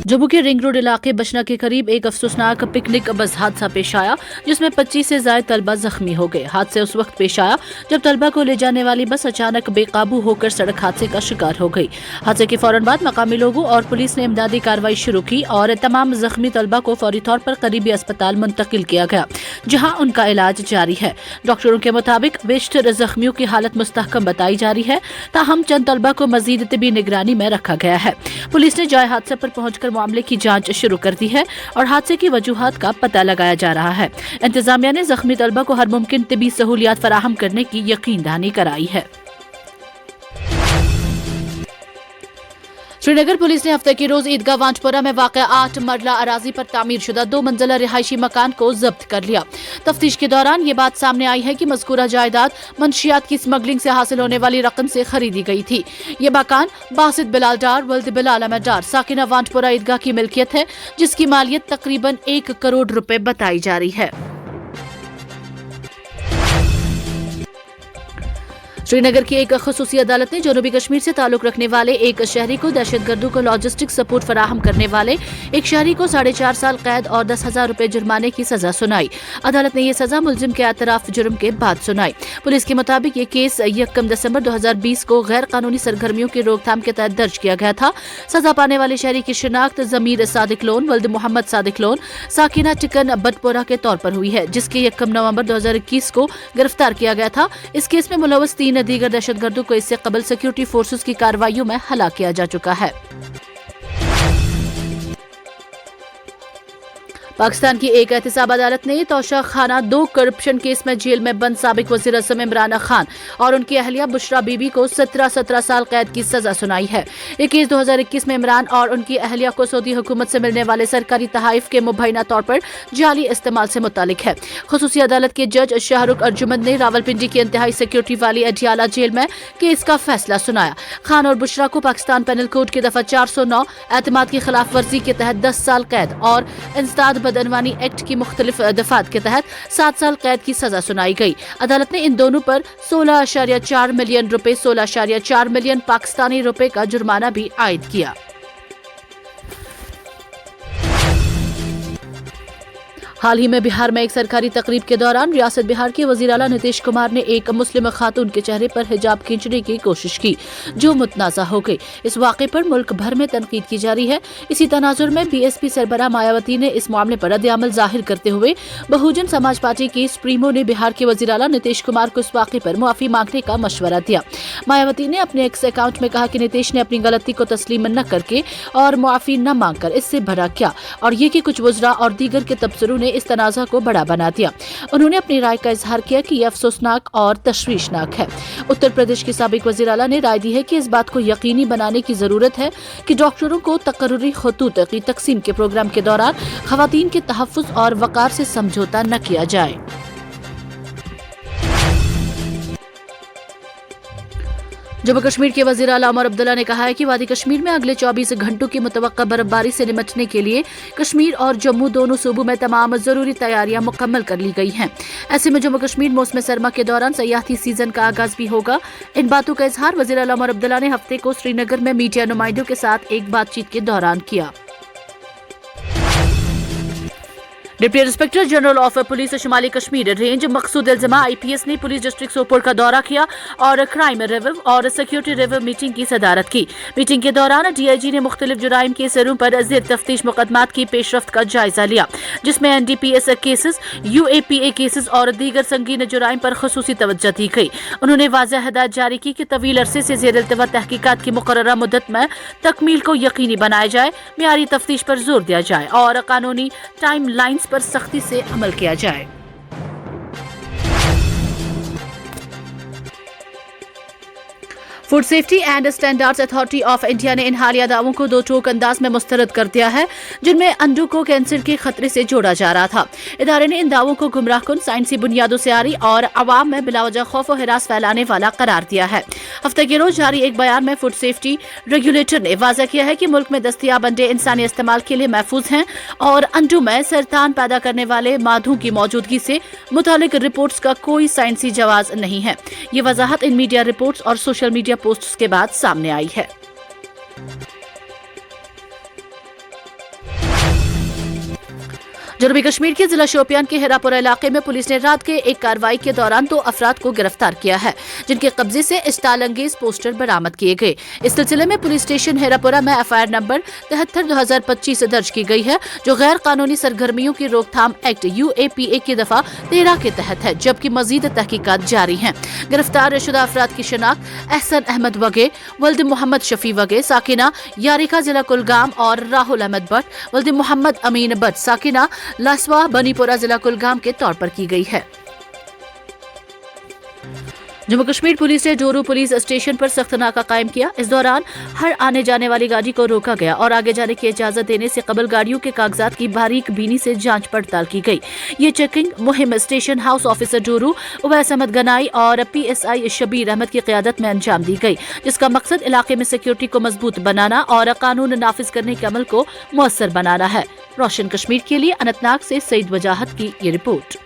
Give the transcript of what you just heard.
जम्मू के ring road इलाके बचना के करीब एक अफसोसनाक पिकनिक बस हादसा पेश आया जिसमें 25 से ज्यादा तलबा जख्मी हो गए। हादसे उस वक्त पेश आया जब तलबा को ले जाने वाली बस अचानक बेकाबू होकर सड़क हादसे का शिकार हो गई। हादसे के फौरन बाद मकामी लोगों और पुलिस ने इमदादी कार्रवाई शुरू की और तमाम जख्मी तलबा को फौरी तौर पर करीबी अस्पताल मुंतकिल किया गया, जहाँ उनका इलाज जारी है। डॉक्टरों के मुताबिक बेशतर जख्मियों की हालत मुस्तहकम बताई जा रही है, ताहम चंद तलबा को मजीद तिबी निगरानी में रखा गया है। पुलिस ने जाए हादसे पर पहुंचकर मामले की जांच शुरू कर दी है और हादसे की वजूहात का पता लगाया जा रहा है। इंतजामिया ने जख्मी तलबा को हर मुमकिन तिबी सहूलियात फराहम करने की यकीन दहानी कराई है। श्रीनगर पुलिस ने हफ्ते के रोज ईदगाह वांचपुरा में वाक़ 8 मरला अराजी पर तामीर शुदा 2 मंजिला रिहायशी मकान को जब्त कर लिया। तफ्तीश के दौरान ये बात सामने आई है कि मज़कूरा जायदाद मंशियात की स्मगलिंग से हासिल होने वाली रकम से खरीदी गई थी। ये मकान बासित बिलाल डार वल्द बिलाल अहमद डार साकिना वांचपुरा ईदगाह की मिल्कियत है, जिसकी मालियत तकरीबन 1 करोड़ रुपए बताई जा रही है। श्रीनगर की एक खुसूसी अदालत ने जनूबी कश्मीर से ताल्लुक रखने वाले एक शहरी को दहशतगर्दों को लॉजिस्टिक सपोर्ट फराहम करने वाले एक शहरी को 4.5 साल कैद और 10,000 रुपए जुर्माने की सजा सुनाई। अदालत ने यह सजा मुलजिम के एतराफ जुर्म के बाद सुनाई। पुलिस के मुताबिक ये केस 1 दिसंबर 2020 को गैर कानूनी सरगर्मियों की रोकथाम के तहत दर्ज किया गया था। सजा पाने वाले शहरी की शिनाख्त जमीर सादिक लोन वल्द मोहम्मद सादिक लोन साकिना टिकन बटपोरा के तौर पर हुई है, जिसके 1 नवंबर 2021 को गिरफ्तार किया गया था। इस केस में मुलव्वस 3 दीगर दहशतगर्दों को इससे कबल सिक्योरिटी फोर्सेस की कार्रवाइयों में हलाक किया जा चुका है। पाकिस्तान की एक एहतसाब अदालत ने तोशा खाना 2 करप्शन केस में जेल में बंद साबिक वज़ीर आज़म इमरान खान और उनकी अहलिया बुशरा बीबी को 17 साल कैद की सजा सुनाई है। ये केस 2021 में इमरान और उनकी अहलिया को सऊदी हुकूमत से मिलने वाले सरकारी तहाइफ के मुबैना तौर पर जाली इस्तेमाल से मुतालिक है। खुसूसी अदालत के जज शाहरुख अर्जुमंद ने रावलपिंडी की इंतहाई सिक्योरिटी वाली अडियाला जेल में केस का फैसला सुनाया। खान और बुशरा को पाकिस्तान पेनल कोड की दफा 409 एतमाद की खिलाफ वर्जी के तहत 10 साल कैद और इंसदाद बदनवानी एक्ट की मुख्तलिफ दफात के तहत 7 साल कैद की सजा सुनाई गई। अदालत ने इन दोनों पर 16.4 मिलियन रुपए 16.4 मिलियन पाकिस्तानी रुपए का जुर्माना भी आयद किया। हाल ही में बिहार में एक सरकारी तकरीब के दौरान रियासत बिहार के वजीर आला नीतीश कुमार ने एक मुस्लिम खातून के चेहरे पर हिजाब खींचने की कोशिश की, जो मुतनाज़ा हो गई। इस वाक़े पर मुल्क भर में तनकीद की जा रही है। इसी तनाजुर में बीएसपी सरबराह मायावती ने इस मामले पर रद्द-ए-अमल जाहिर करते हुए बहुजन समाज पार्टी की सुप्रीमो ने बिहार के वजीर आला नीतीश कुमार को इस वाक़े पर मुआफ़ी मांगने का मशवरा दिया। मायावती ने अपने एक्स अकाउंट में कहा कि नीतीश ने अपनी गलती को तस्लीम न करके और मुआफ़ी न मांग कर इससे भरा किया और ये कि कुछ वज़रा और दीगर के तबसरों ने इस तनाज़ा को बड़ा बना दिया। उन्होंने अपनी राय का इजहार किया कि यह अफसोसनाक और तशवीशनाक है। उत्तर प्रदेश के साबिक वज़ीर आला ने राय दी है कि इस बात को यकीनी बनाने की जरूरत है कि डॉक्टरों को तकर्रुरी खतूत की तकसीम के प्रोग्राम के दौरान खवातीन के तहफ़्फ़ुज़ और वक़ार से समझौता न किया जाए। जम्मू कश्मीर के वज़ीर आला उमर अब्दुल्ला ने कहा है कि वादी कश्मीर में अगले 24 घंटों की मुतवक्का बर्फबारी से निपटने के लिए कश्मीर और जम्मू दोनों सूबों में तमाम जरूरी तैयारियां मुकम्मल कर ली गई हैं। ऐसे में जम्मू कश्मीर मौसम सरमा के दौरान सयाहती सीजन का आगाज भी होगा। इन बातों का इजहार वज़ीर आला उमर अब्दुल्ला ने हफ्ते को श्रीनगर में मीडिया नुमाइंदों के साथ एक बातचीत के दौरान किया। Deputy inspector general of police शुमाली कश्मीर रेंज मकसूद इल्ज़मा IPS ने पुलिस डिस्ट्रिक्ट सोपोर का दौरा किया और क्राइम रिव्यू और सिक्योरिटी रिव्यू मीटिंग की सदारत की। मीटिंग के दौरान DIG ने मुख्तलिफ जुराइम के सरों पर ज़ेर तफ्तीश मुकदमात की पेशरफ्त का जायजा लिया, जिसमें NDPS केसेस, UAPA केसेस और दीगर संगीन जुराइम पर खसूसी तवज्जो दी गई। उन्होंने वाज़ेह हिदायत जारी की कि तवील अरसे से ज़ेर इल्तवा तहकीकात की मुकर्ररा मुद्दत में तकमील को यकीनी बनाया जाए, मियारी तफ्तीश पर जोर दिया जाए और कानूनी टाइम लाइन्स पर सख्ती से अमल किया जाए। Food safety and standards authority of India ने इन हालिया दावों को 2 टोक अंदाज में मुस्तरद कर दिया है, जिनमें अंडों को कैंसर के खतरे से जोड़ा जा रहा था। इदारे ने इन दावों को गुमराहकुन, साइंसी बुनियादों से आरी और अवाम में बिलावजह खौफ और हिरास फैलाने वाला करार दिया है। हफ्ते के रोज जारी एक बयान में फूड सेफ्टी रेगुलेटर ने वाज़ा किया है कि मुल्क में दस्तयाब अंडे इंसानी इस्तेमाल के लिए महफूज हैं और अंडों में सरतान पैदा करने वाले मादों की मौजूदगी से मुतालिक रिपोर्ट्स का कोई साइंसी जवाज नहीं है। ये वजाहत इन मीडिया रिपोर्ट्स और सोशल मीडिया पोस्ट्स के बाद सामने आई है। जनूबी कश्मीर के जिला शोपियान के हिरापुरा इलाके में पुलिस ने रात के एक कार्रवाई के दौरान 2 अफराद को गिरफ्तार किया है, जिनके कब्जे से इस्तालंगेज पोस्टर बरामद किए गए। इस सिलसिले में पुलिस स्टेशन हिरापुरा में एफआईआर नंबर 73/2025 दर्ज की गई है, जो गैर कानूनी सरगर्मियों की रोकथाम एक्ट UAPA की दफा 13 के तहत है, जबकि मजीद तहकीकात जारी हैं। गिरफ्तार शुदा अफराद की शनाख्त एहसन अहमद वगे, वल्द मोहम्मद शफी वगे साकिना यारिका जिला कुलगाम और राहुल अहमद भट्ट, वल्द मोहम्मद अमीन भट्ट साकिना लासवा बनीपुरा जिला कुलगाम के तौर पर की गई है। जम्मू कश्मीर पुलिस ने डोरू पुलिस स्टेशन पर सख्त नाका कायम किया। इस दौरान हर आने जाने वाली गाड़ी को रोका गया और आगे जाने की इजाजत देने से कबल गाड़ियों के कागजात की बारीक बीनी से जांच पड़ताल की गई। ये चेकिंग मुहिम station house officer Doru Uwais Ahmad Ganai और PSI शबीर अहमद की क़यादत में अंजाम दी गई, जिसका मकसद इलाके में सिक्योरिटी को मजबूत बनाना और कानून नाफिज करने के अमल को मुअस्सर बनाना है। रोशन कश्मीर के लिए अनंतनाग से सईद वजाहत की ये रिपोर्ट।